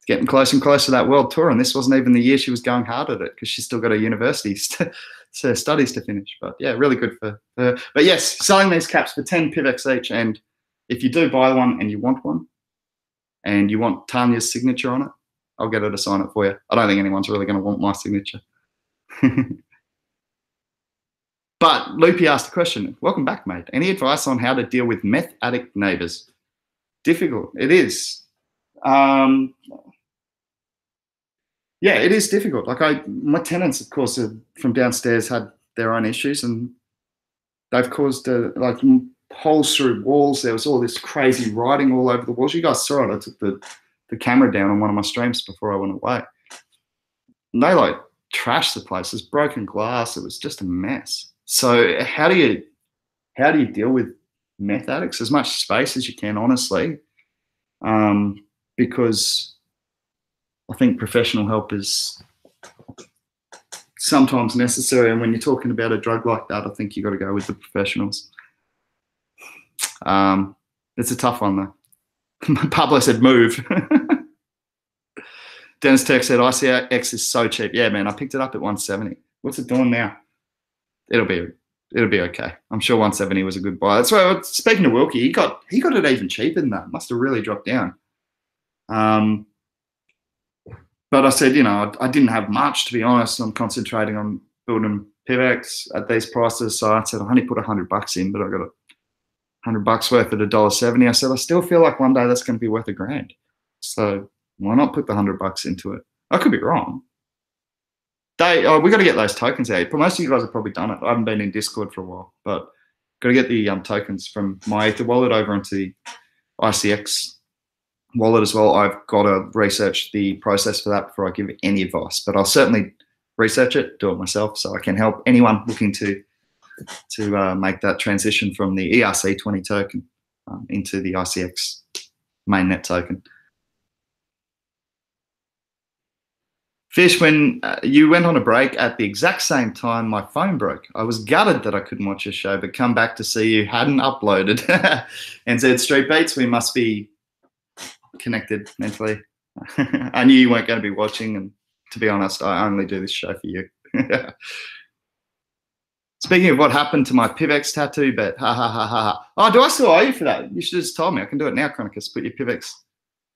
getting closer and closer to that world tour, and this wasn't even the year she was going hard at it because she's still got her university studies to finish. But yeah, really good for her. But yes, selling these caps for 10 PIVX each, and if you do buy one and you want one, and you want Tanya's signature on it, I'll get her to sign it for you. I don't think anyone's really going to want my signature. But Loopy asked a question. Welcome back, mate. Any advice on how to deal with meth addict neighbours? Difficult. It is. Yeah, it is difficult. Like my tenants, of course, from downstairs had their own issues, and they've caused like holes through walls. There was all this crazy writing all over the walls. You guys saw it. I took the camera down on one of my streams before I went away. And they like trashed the place. There's broken glass. It was just a mess. So how do you deal with meth addicts? As much space as you can, honestly, because I think professional help is sometimes necessary. And when you're talking about a drug like that, I think you got to go with the professionals. It's a tough one though. Pablo said move. Dennis Turk said ICX is so cheap. Yeah, man, I picked it up at 170. What's it doing now? It'll be okay. I'm sure 170 was a good buy. That's why, speaking to Wilkie, he got it even cheaper than that. Must have really dropped down. But I said, I didn't have much, to be honest. I'm concentrating on building PIVX at these prices. So I said, I only put $100 in, but I got $100 worth at $1.70. I said, I still feel like one day that's going to be worth $1,000. So why not put the $100 into it? I could be wrong. We got to get those tokens out. But most of you guys have probably done it. I haven't been in Discord for a while, but got to get the tokens from my Ether wallet over into the ICX wallet as well. I've got to research the process for that before I give any advice, but I'll certainly research it, do it myself, so I can help anyone looking to make that transition from the ERC20 token into the ICX mainnet token. Fish, when you went on a break at the exact same time my phone broke. I was gutted that I couldn't watch your show, but come back to see you hadn't uploaded. And said, Street Beats, we must be connected mentally. I knew you weren't going to be watching, and to be honest, I only do this show for you. Speaking of what happened to my PIVX tattoo bet, ha ha ha ha. Oh, do I still owe you for that? You should have just told me. I can do it now, Chronicus. Put your PIVX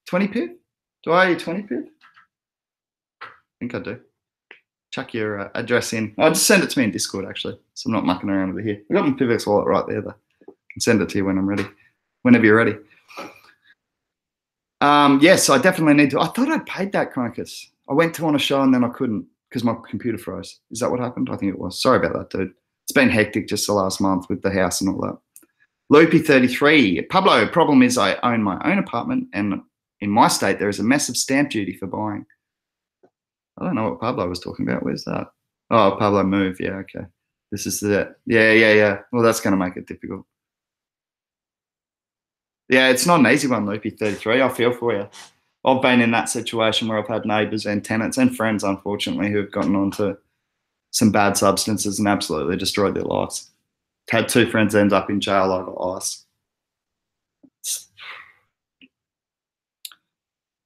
20 PIV? Do I owe you 20 PIV? I think I do. Chuck your address in. I'll just send it to me in Discord, actually, so I'm not mucking around with it here. I've got my PIVX wallet right there, though. I can send it to you when I'm ready, whenever you're ready. Yes, I definitely need to. I thought I'd paid that, Chronicus. I went to on a show and then I couldn't because my computer froze. Is that what happened? I think it was. Sorry about that, dude. It's been hectic just the last month with the house and all that. Loopy33. Pablo, problem is I own my own apartment, and in my state there is a massive stamp duty for buying. I don't know what Pablo was talking about. Where's that? Oh, Pablo move. Yeah, okay. This is the, yeah. Well, that's going to make it difficult. Yeah, it's not an easy one, Loopy33. I feel for you. I've been in that situation where I've had neighbours and tenants and friends, unfortunately, who have gotten onto some bad substances and absolutely destroyed their lives. Had 2 friends end up in jail over ice.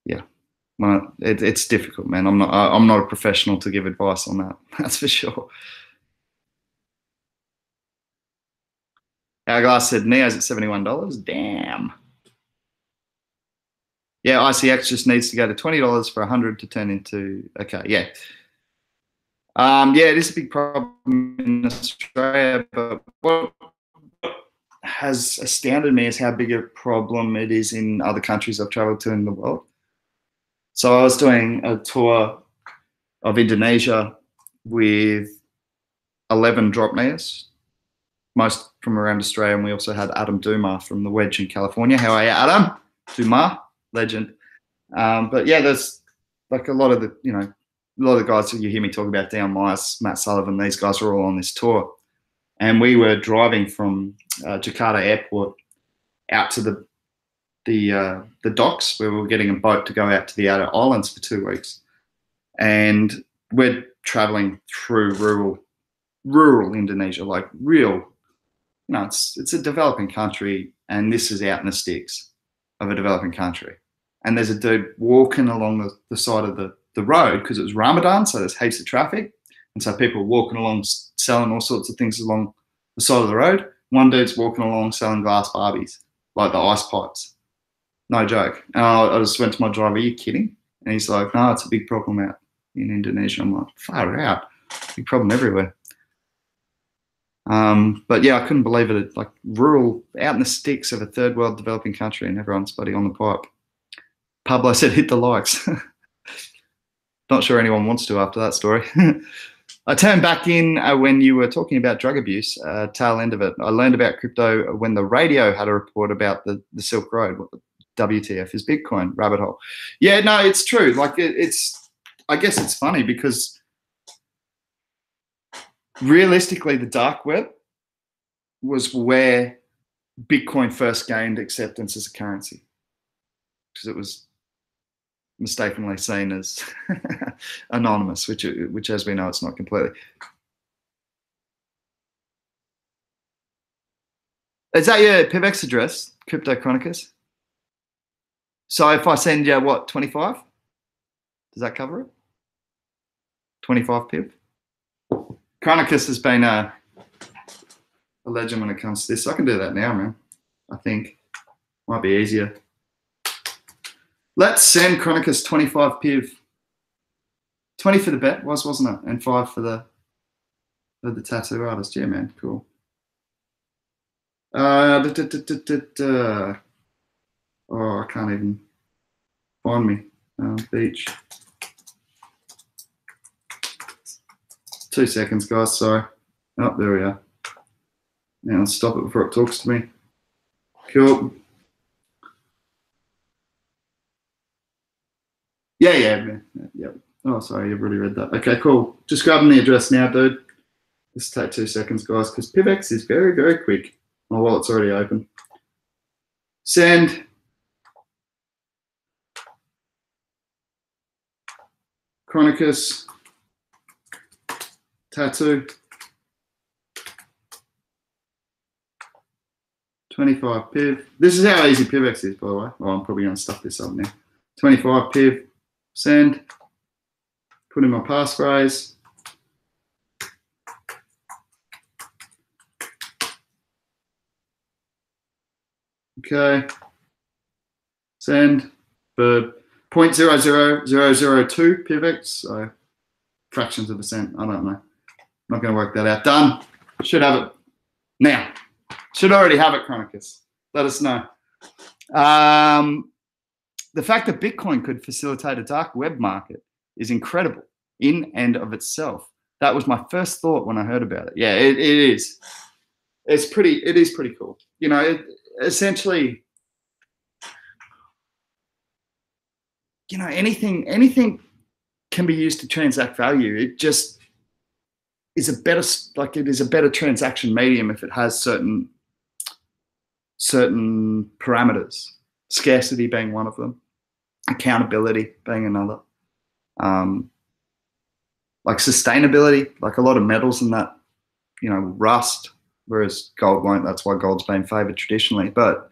Yeah. Well, it's difficult, man. I'm not a professional to give advice on that. That's for sure. Hourglass said Neo's at $71. Damn. Yeah, ICX just needs to go to $20 for 100 to turn into, okay, yeah. Yeah, it is a big problem in Australia, but what has astounded me is how big a problem it is in other countries I've traveled to in the world. So I was doing a tour of Indonesia with 11 drop neos, most from around Australia, and we also had Adam Dumar from the Wedge in California. How are you, Adam? Dumar, legend. But yeah, there's like a lot of the, a lot of the guys that you hear me talk about, Down Myers, Matt Sullivan, these guys are all on this tour. And we were driving from Jakarta Airport out to the docks where we were getting a boat to go out to the outer islands for 2 weeks. And we're traveling through rural Indonesia, like real, it's a developing country, and this is out in the sticks of a developing country. And there's a dude walking along the side of the road because it was Ramadan, so there's heaps of traffic. And so people are walking along selling all sorts of things along the side of the road. One dude's walking along selling glass Barbies, like the ice pipes. No joke. And I just went to my driver, are you kidding? And he's like, no, it's a big problem out in Indonesia. I'm like, far out. Big problem everywhere. But yeah, I couldn't believe it. Like rural, out in the sticks of a third world developing country, and everyone's bloody on the pipe. Pablo said, hit the likes. Not sure anyone wants to after that story. I turned back in when you were talking about drug abuse, tail end of it. I learned about crypto when the radio had a report about the Silk Road. What the WTF is Bitcoin, rabbit hole. Yeah, no, it's true. Like I guess it's funny because realistically, the dark web was where Bitcoin first gained acceptance as a currency, because it was mistakenly seen as anonymous, which as we know, it's not completely. Is that your PIVX address, Crypto Chronicus? So if I send you what, 25? Does that cover it? 25 PIV? Chronicus has been a legend when it comes to this. I can do that now, man. I think might be easier. Let's send Chronicus 25 PIV. 20 for the bet wasn't it? And 5 for the tattoo artist. Yeah, man, cool. Oh, I can't even find me. Beach. 2 seconds, guys. Sorry. Oh, there we are. Now let's stop it before it talks to me. Cool. Yeah. Oh, sorry, you've already read that. Okay, cool. Just grabbing the address now, dude. This take 2 seconds, guys, because PIVX is very, very quick. My wallet's already open. Send. Chronicus. Tattoo. 25 PIV. This is how easy PIVX is, by the way. Oh, I'm probably going to stuff this up now. 25 PIV. Send. Put in my passphrase. Okay. Send for 0.00002 PIVX. So fractions of a cent. I don't know. I'm not going to work that out. Done. Should have it now. Should already have it, Chronicus. Let us know. The fact that Bitcoin could facilitate a dark web market is incredible in and of itself. That was my first thought when I heard about it. Yeah, it is. It is pretty cool. You know, essentially, you know, anything can be used to transact value. It just is a better, like, it is a better transaction medium if it has certain parameters. Scarcity being one of them, accountability being another. Like sustainability, like a lot of metals and that, you know, rust, whereas gold won't. That's why gold's been favored traditionally. But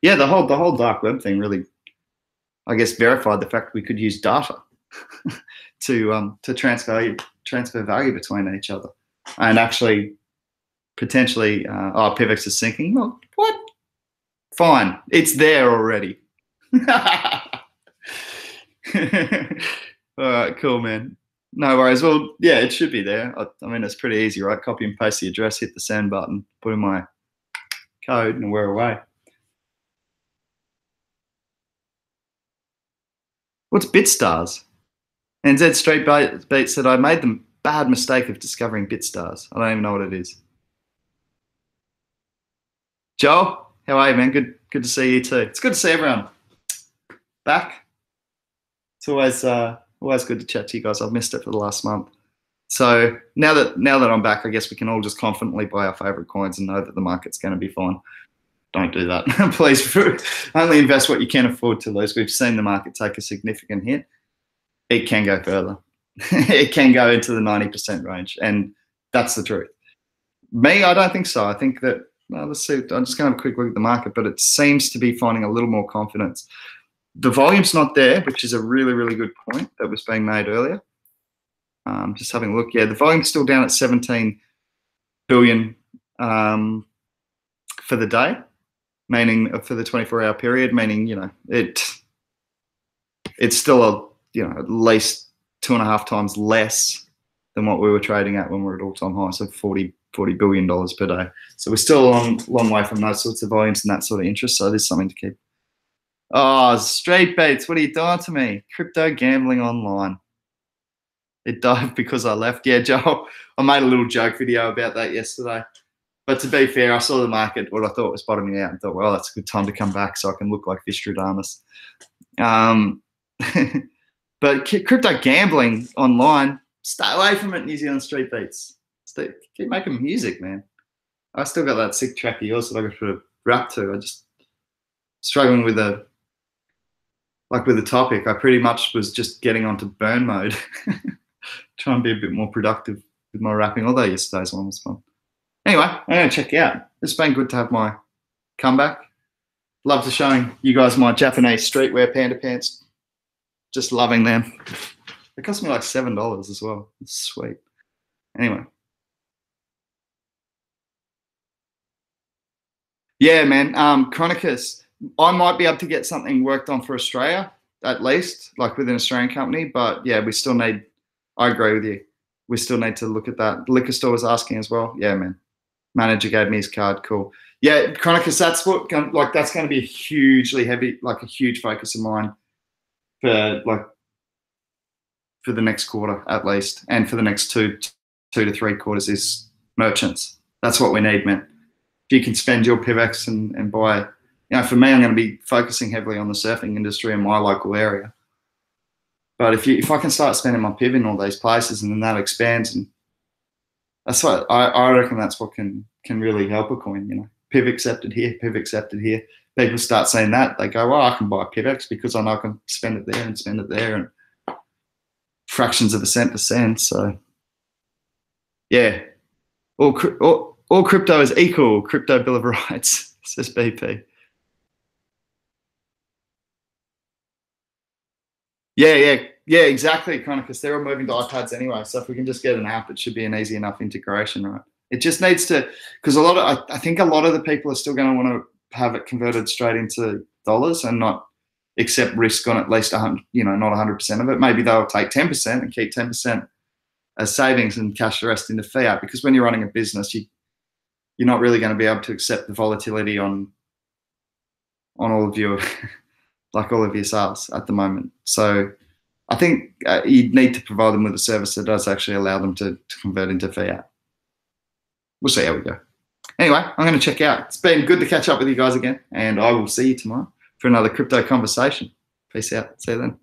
yeah, the whole dark web thing really, I guess, verified the fact we could use data to transfer value between each other, and actually potentially, oh, PIVX is sinking. Well, what? Fine, it's there already. All right, cool, man. No worries. Well, yeah, it should be there. I mean, it's pretty easy, right? Copy and paste the address, hit the send button, put in my code, and we're away. What's BitStars? NZ Street Beat said, I made the bad mistake of discovering BitStars. I don't even know what it is. Joel, how are you, man? Good to see you too. It's good to see everyone back. It's always good to chat to you guys. I've missed it for the last month. So now that I'm back, I guess we can all just confidently buy our favorite coins and know that the market's going to be fine. Don't do that. Please only invest what you can afford to lose. We've seen the market take a significant hit. It can go further. It can go into the 90% range, and that's the truth. Me, I don't think so. I think that, well, let's see. I'm just going to have a quick look at the market, but it seems to be finding a little more confidence. The volume's not there, which is a really, really good point that was being made earlier. Just having a look. Yeah, the volume's still down at 17 billion for the day, meaning for the 24-hour period, meaning, you know, it's still at least 2.5 times less than what we were trading at when we were at all-time highs of $40 billion per day. So we're still a long way from those sorts of volumes and that sort of interest. So there's something to keep. Oh, Straight Baits, what are you doing to me? Crypto gambling online. It died because I left. Yeah, Joe, I made a little joke video about that yesterday. But to be fair, I saw the market, what I thought was bottoming out, and thought, well, that's a good time to come back so I can look like Vistradamus. But crypto gambling online, stay away from it, New Zealand Street Beats. keep making music, man. I still got that sick track of yours that I got to rap to. I just struggling with the topic. I pretty much was just getting onto burn mode, trying to be a bit more productive with my rapping. Although yesterday's one was fun. Anyway, I'm gonna check you out. It's been good to have my comeback. Love to showing you guys my Japanese streetwear panda pants. Just loving them. It cost me like $7 as well. It's sweet. Anyway. Yeah, man. Chronicus, I might be able to get something worked on for Australia, at least, like with an Australian company. But yeah, we still need, I agree with you. We still need to look at that. The liquor store was asking as well. Yeah, man. Manager gave me his card. Cool. Yeah, Chronicus, that's what, that's going to be a hugely heavy, like a huge focus of mine for the next quarter at least, and for the next two to 3 quarters is merchants. That's what we need, man. If you can spend your PIVX and buy, you know, for me, I'm going to be focusing heavily on the surfing industry in my local area. But if I can start spending my PIV in all these places, and then that expands, and that's what I reckon that's what can really help a coin, you know. PIV accepted here, PIV accepted here. People start saying that, they go, well, I can buy PIVX because I know I can spend it there and spend it there, and fractions of a cent to cent. So yeah, all crypto is equal. Crypto Bill of Rights, says BP. Yeah, exactly, Chronicus. They're all moving to iPads anyway, so if we can just get an app, it should be an easy enough integration, right? It just needs to, because I think a lot of the people are still going to want to have it converted straight into dollars and not accept risk on at least 100, you know, not 100% of it. Maybe they'll take 10% and keep 10% as savings and cash the rest into fiat, because when you're running a business, you're not really going to be able to accept the volatility on all of your like all of your sales at the moment. So I think you need to provide them with a service that does actually allow them to convert into fiat. We'll see how we go. Anyway, I'm going to check out. It's been good to catch up with you guys again, and I will see you tomorrow for another crypto conversation. Peace out. See you then.